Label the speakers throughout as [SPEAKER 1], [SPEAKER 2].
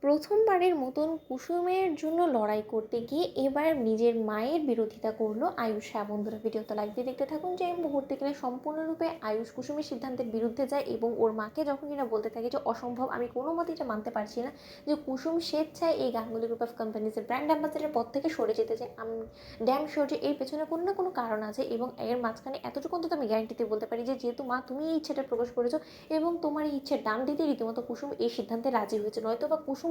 [SPEAKER 1] প্রথমবারের মতন কুসুমের জন্য লড়াই করতে গিয়ে এবার নিজের মায়ের বিরোধিতা করলো আয়ুষ। হ্যাঁ বন্ধুরা, ভিডিওতে লাইক দিয়ে দেখতে থাকুন যে এই মুহূর্তে কিনা সম্পূর্ণরূপে আয়ুষ কুসুমের সিদ্ধান্তের বিরুদ্ধে যায় এবং ওর মাকে যখন কিনা বলতে থাকে যে অসম্ভব, আমি কোনো মতে এটা মানতে পারছি না যে কুসুম স্বেচ্ছায় এই গাঙ্গুলি গ্রুপ অফ কোম্পানিজের ব্র্যান্ড অ্যাম্বাসেডার পদ থেকে সরে যেতে চায়। আমি ড্যাম শিওর যে এর পেছনে কোনো না কোনো কারণ আছে এবং এর মাঝখানে এতটুকু অন্তত আমি গ্যারান্টিতে বলতে পারি যে যেহেতু মা তুমি এই ইচ্ছেটা প্রকাশ করেছো এবং তোমার এই ইচ্ছের ডান দিতে রীতিমতো কুসুম এই সিদ্ধান্তে রাজি হয়েছে, নয়তো বা কুসুম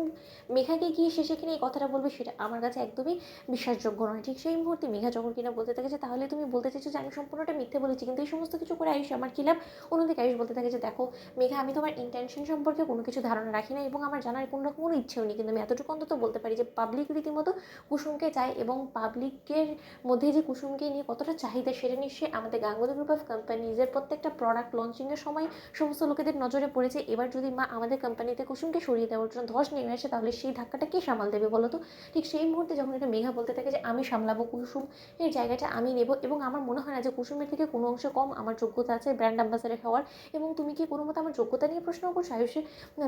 [SPEAKER 1] মেঘাকে গিয়ে শেষে কিনে এই কথাটা বলবে সেটা আমার কাছে একদমই বিশ্বাসযোগ্য নয়। ঠিক সেই মুহূর্তে মেঘা যখন কিনা বলতে থাকে যে তাহলে তুমি বলতে চাইছো যে আমি সম্পূর্ণটা মিথ্যে বলেছি, কিন্তু এই সমস্ত কিছু করে আয়ুষ আমার কী লাভ। অন্যদিকে আয়ুষ বলতে থাকে যে দেখো মেঘা, আমি তোমার ইন্টেনশন সম্পর্কে কোনো কিছু ধারণা রাখি না এবং আমার জানার কোনো রকম কোনো ইচ্ছেও নেই, কিন্তু আমি এতটুকু অন্তত বলতে পারি যে পাবলিক রীতিমতো কুসুমকে চায় এবং পাবলিকের মধ্যে যে কুসুমকে নিয়ে কতটা চাহিদা সেটা নিশ্চয়ই আমাদের গাঙ্গুলি গ্রুপ অফ কোম্পানিজের প্রত্যেকটা প্রোডাক্ট লঞ্চিংয়ের সময় সমস্ত লোকেদের নজরে পড়েছে। এবার যদি মা আমাদের কোম্পানিতে কুসুমকে সরিয়ে দেওয়ার জন্য ধস নেমে আসে তাহলে সেই ধাক্কাটা কে সামাল দেবে বলো তো। ঠিক সেই মুহূর্তে যখন এটা মেঘা বলতে থাকে যে আমি সামলাবো, কুসুম এর জায়গাটা আমি নেব এবং আমার মনে হয় না যে কুসুমের থেকে কোনো অংশ কম আমার যোগ্যতা আছে ব্র্যান্ড অ্যাম্বাসাডার হওয়ার। এবং তুমি কি কোনো মতো আমার যোগ্যতা নিয়ে প্রশ্ন করছো আয়ুষের?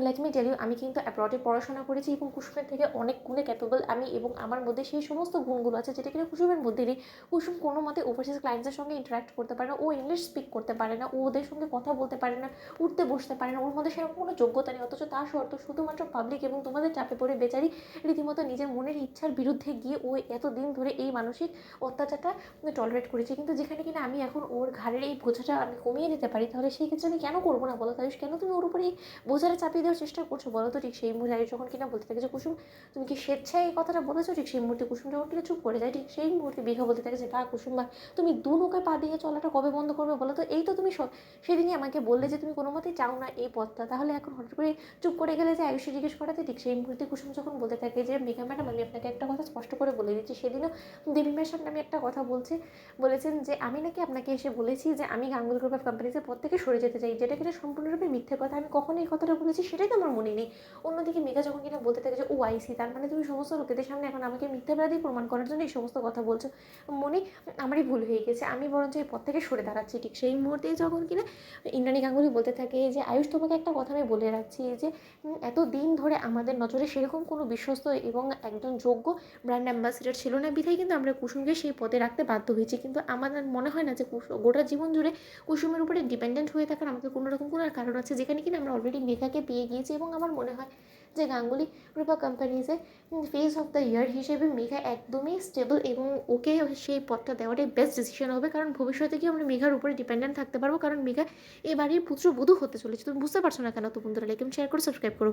[SPEAKER 1] লেট মি টেল ইউ, আমি কিন্তু অ্যাব্রডে পড়াশোনা করেছি এবং কুসুমের থেকে অনেক গুণে ক্যাপেবল আমি, এবং আমার মধ্যে সেই সমস্ত গুণগুলো আছে যেটা কিনা কুসুমের মধ্যে নেই। কুসুম কোনো মতে ওভারসিজ ক্লায়েন্টসের সঙ্গে ইন্টারাক্ট করতে পারে না, ও ইংলিশ স্পিক করতে পারে না, ও ওদের সঙ্গে কথা বলতে পারে না, উঠতে বসতে পারে না, ওর মধ্যে সেরকম কোনো যোগ্যতা নেই। অথচ তা সত্ত্বেও শুধুমাত্র পাবলিক এবং তোমাদের চাপে পড়ে বেচারি রীতিমতো নিজের মনের ইচ্ছার বিরুদ্ধে গিয়ে ও এতদিন ধরে এই মানসিক অত্যাচারটা টলারেট করেছে। কিন্তু যেখানে কিনা আমি এখন ওর ঘাড়ের এই বোঝাটা আমি কমিয়ে দিতে পারি, তাহলে সেই ক্ষেত্রে আমি কেন করবো না বলো? তাই কেন তুমি ওর উপরে এই বোঝাটা চাপিয়ে দেওয়ার চেষ্টা করছো বলো তো? ঠিক সেই মুহূর্তে যখন কিনা বলতে থাকে যে কুসুম তুমি কি স্বেচ্ছায় এই কথাটা বলেছো, ঠিক সেই মুহূর্তে কুসুম যখন কিনা চুপ করে যায়, ঠিক সেই মুহূর্তে মেঘা বলতে থাকে যে বা কুসুম বা তুমি দু নৌকায় পা দিয়ে চলাটা কবে বন্ধ করবে বলো তো? এই তো তুমি সেদিনই আমাকে বললে যে তুমি কোনো মতেই চাও না এই পথটা, তাহলে এখন হঠাৎ করে চুপ করে গেলে যে আয়ুষে জিজ্ঞেস করাতে। ঠিক সেই মুহূর্তে কুসুম যখন বলতে থাকে যে মেঘা ম্যাডাম, আমি আপনাকে একটা কথা স্পষ্ট করে বলে দিচ্ছি, সেদিনও দেবীমার সামনে আমি একটা কথা বলেছেন যে আমি নাকি আপনাকে এসে বলেছি যে আমি গাঙ্গুলি গ্রুপ অফ কোম্পানিজের পর থেকে সরে যেতে চাই, যেটা কিনা সম্পূর্ণরূপে মিথ্যে কথা। আমি কখনো এই কথাটা বলেছি সেটাই তো আমার মনে নেই। অন্যদিকে মেঘা যখন কিনা বলতে থাকে যে ও আইসি, তার মানে তুমি সমস্ত লোকেদের সামনে এখন আমাকে মিথ্যাবাদী প্রমাণ করার জন্য এই সমস্ত কথা বলছো। মনে আমারই ভুল হয়ে গেছে, আমি বরঞ্চ এই পথ থেকে সরে দাঁড়াচ্ছি। ঠিক সেই মুহূর্তেই যখন কিনা ইন্দ্রাণী গাঙ্গুলি বলতে থাকে যে আয়ুষ, তোমাকে একটা কথা আমি বলে রাখছি যে এত দিন ধরে আমাদের নজরে সেরকম কোনো বিশ্বস্ত এবং একজন যোগ্য ব্র্যান্ড অ্যাম্বাসেডর ছিল না, বিধায় কিন্তু আমরা কুসুমকে সেই পদে রাখতে বাধ্য হয়েছি। কিন্তু আমাদের মনে হয় না যে গোটা জীবন জুড়ে কুসুমের উপরে ডিপেন্ডেন্ট হয়ে থাকার আমাদের কোনো রকম কোনো কারণ আছে, যেখানে কিনা আমরা অলরেডি মেঘাকে পেয়ে গিয়েছি। এবং আমার মনে হয় যে গাঙ্গুলি গ্রুপ অফ কোম্পানিজে ফেস অফ দ্য ইয়ার হিসেবে মেঘা একদমই স্টেবল এবং ওকে সেই পদটা দেওয়াটাই বেস্ট ডিসিশন হবে। কারণ ভবিষ্যতে গিয়ে আমরা মেঘার উপরে ডিপেন্ডেন্ট থাকতে পারবো, কারণ মেঘা এ বাড়ির পুত্রবধূ হতে চলেছে। তুমি বুঝতে পারছো না কেন? তো বন্ধুরা, লাইক এবং শেয়ার করে সাবস্ক্রাইব করো।